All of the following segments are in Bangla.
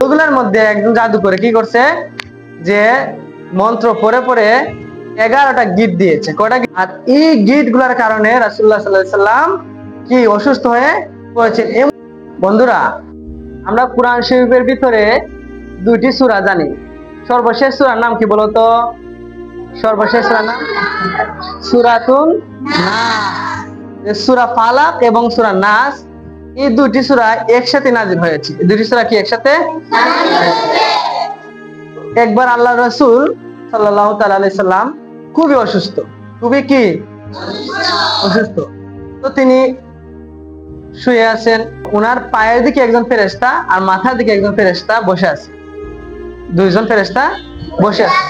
ওগুলোর মধ্যে একজন জাদু করে কি করছে যে মন্ত্র পড়ে পড়ে 11টা গিট দিয়েছে। কয়টা? আর এই গিট গুলার কারণে রাসূলুল্লাহ সাল্লাল্লাহু আলাইহি সাল্লাম কি অসুস্থ হয়ে পড়েছেন। বন্ধুরা, আমরা কোরআন শরীফের ভিতরে দুইটি সূরা জানি। সর্বশেষ সূরার নাম কি বলতো? সর্বশেষ সূরার নাম সূরাতুন নাস। সূরা ফালাক এবং সূরা নাস, এই দুটি সূরা একসাথে নাযিল হয়েছে। এই দুটি সূরা কি একসাথে? একবার আল্লাহর রাসূল সাল্লাল্লাহু তাআলা আলাইহি সাল্লাম খুবই অসুস্থ, খুবই কি অসুস্থ। তো তিনি শুয়ে আছেন, ওনার পায়ের দিকে একজন ফেরেশতা আর মাথার দিকে একজন ফেরেশতা বসে আছে। দুইজন ফেরেশতা বসে আছে।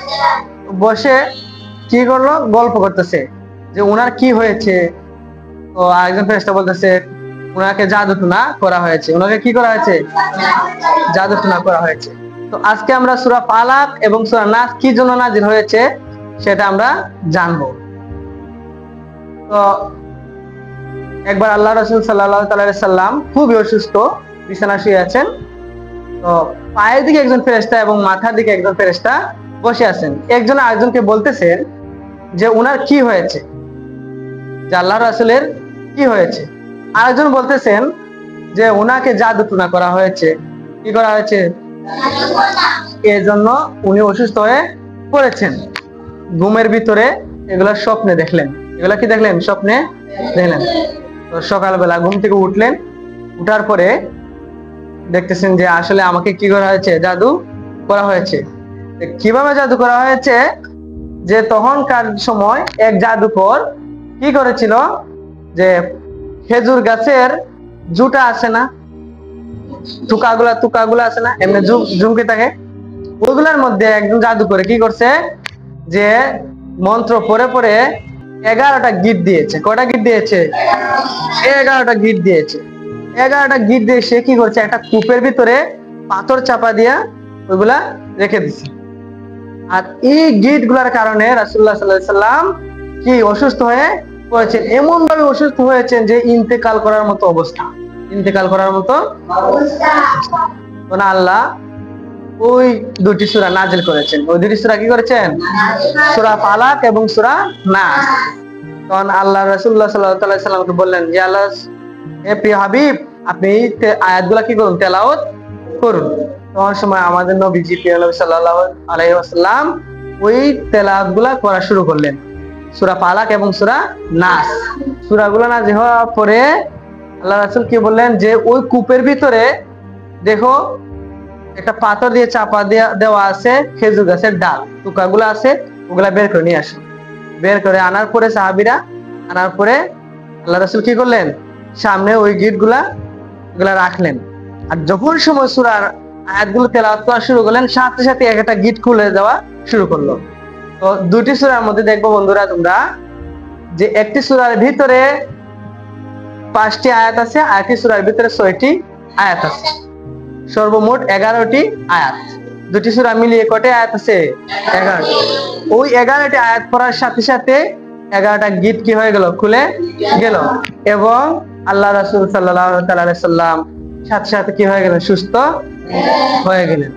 বসে কি করলো? গল্প করতেছে যে ওনার কি হয়েছে। তো আরেকজন ফেরেশতা বলতেছে ওনাকে জাদুটনা করা হয়েছে। ওনাকে কি করা হয়েছে? জাদুটনা করা হয়েছে। তো আজকে আমরা সূরা ফালাক এবং সূরা নাস কি জন্য নাযিল হয়েছে সেটা আমরা জানবো। তো একবার আল্লাহ রাসূল সাল্লাল্লাহু আলাইহি সাল্লাম খুবই অসুস্থ, বিছানায় শুয়ে আছেন। তো পায়ের দিকে একজন ফেরেশতা এবং মাথার দিকে একজন ফেরেশতা বসে আছেন। একজন আরেকজনকে বলতেছেন যে ওনার কি হয়েছে, যে আল্লাহ রাসূলের কি হয়েছে। আরেকজন বলতেছেন যে ওনাকে জাদুটনা করা হয়েছে। কি করা হয়েছে? এর জন্য উনি অসুস্থ হয়ে পড়েছেন। ঘুমের ভিতরে এগুলা স্বপ্নে দেখলেন। এগুলা কি দেখলেন? স্বপ্নে দেখলেন। তো সকালবেলা ঘুম থেকে উঠলেন, উঠার পরে দেখতেছেন যে আসলে আমাকে কি করা হয়েছে? জাদু করা হয়েছে। কিভাবে জাদু করা হয়েছে? যে তখনকার সময় এক জাদুকর কি করেছিল, যে খেজুর গাছের জুটা আছে না, তুকাগুলা আছে না, এমনি ঝুমকে থাকে, ওইগুলার মধ্যে একজন জাদু করে কি করছে যে মন্ত্র পড়ে পড়ে 11টা গিট দিয়েছে। কয়টা গিট দিয়েছে? 11টা গিট দিয়েছে। 11টা গিট দিয়ে সে কি করছে? একটা কূপের ভিতরে পাথর চাপা দিয়া ওইগুলা রেখে দিছে। আর এই গিট গুলার কারণে রাসূলুল্লাহ সাল্লাল্লাহু আলাইহি সাল্লাম কি অসুস্থ হয়ে পড়েছেন। এমন ভাবে অসুস্থ হয়েছেন যে ইন্তেকাল করার মতো অবস্থা। ইন্তেকাল করার মতো অবস্থা। আল্লাহ ওই দুটি সূরা নাযিল করেছেন। ওই দুটি সূরা কি করেছেন? সূরা ফালাক এবং সূরা নাস। তখন আল্লাহ রাসূলুল্লাহ সাল্লাল্লাহু আলাইহি সাল্লামকে বললেন যে আল্লাহ, হে প্রিয় হাবিব, আপনি এই আয়াতগুলা কি করুন? তেলাওয়াত করুন। তখন সময় আমাদের নবীজি প্রিয় নবী সাল্লাল্লাহু আলাইহি ওয়াসাল্লাম ওই তেলাওয়াতগুলা করা শুরু করলেন, সূরা ফালাক এবং সূরা নাস। সূরাগুলো নাযিল হওয়ার পরে আল্লাহ রাসূল কি বললেন যে ওই কূপের ভিতরে দেখো একটা পাথর দিয়ে চাপা দেওয়া আছে খেজুর গাছের ডাল, টুকাগুলো আছে, ওগুলা বের করে নিয়ে আসেন। বের করে আনার পরে সাহাবীরা আনার পরে আল্লাহ রাসূল কি করলেন? সামনে ওই গিটগুলা এগুলা রাখলেন। আর যখন সময় সূরার আয়াতগুলো তেলাওয়াত করা শুরু করলেন, সাথে সাথে একটা গিট খুলে দেওয়া শুরু করলো। তো দুটি সূরার মধ্যে দেখবো বন্ধুরা তোমরা যে একটি সূরার ভিতরে 5টি আয়াত আছে, আরেকটি সূরার ভিতরে 6টি আয়াত আছে। সর্বমোট 11টি আয়াত। দুটি সূরা মিলিয়ে কয়টি আয়াত আছে? 11টি। ওই 11টি আয়াত পড়ার সাথে সাথে 11টা গিট কি হয়ে গেল? খুলে গেল। এবং আল্লাহ রাসূল সাল্লাল্লাহু আলাইহি সাল্লাম সাথে সাথে কি হয়ে গেলেন? সুস্থ হয়ে গেলেন।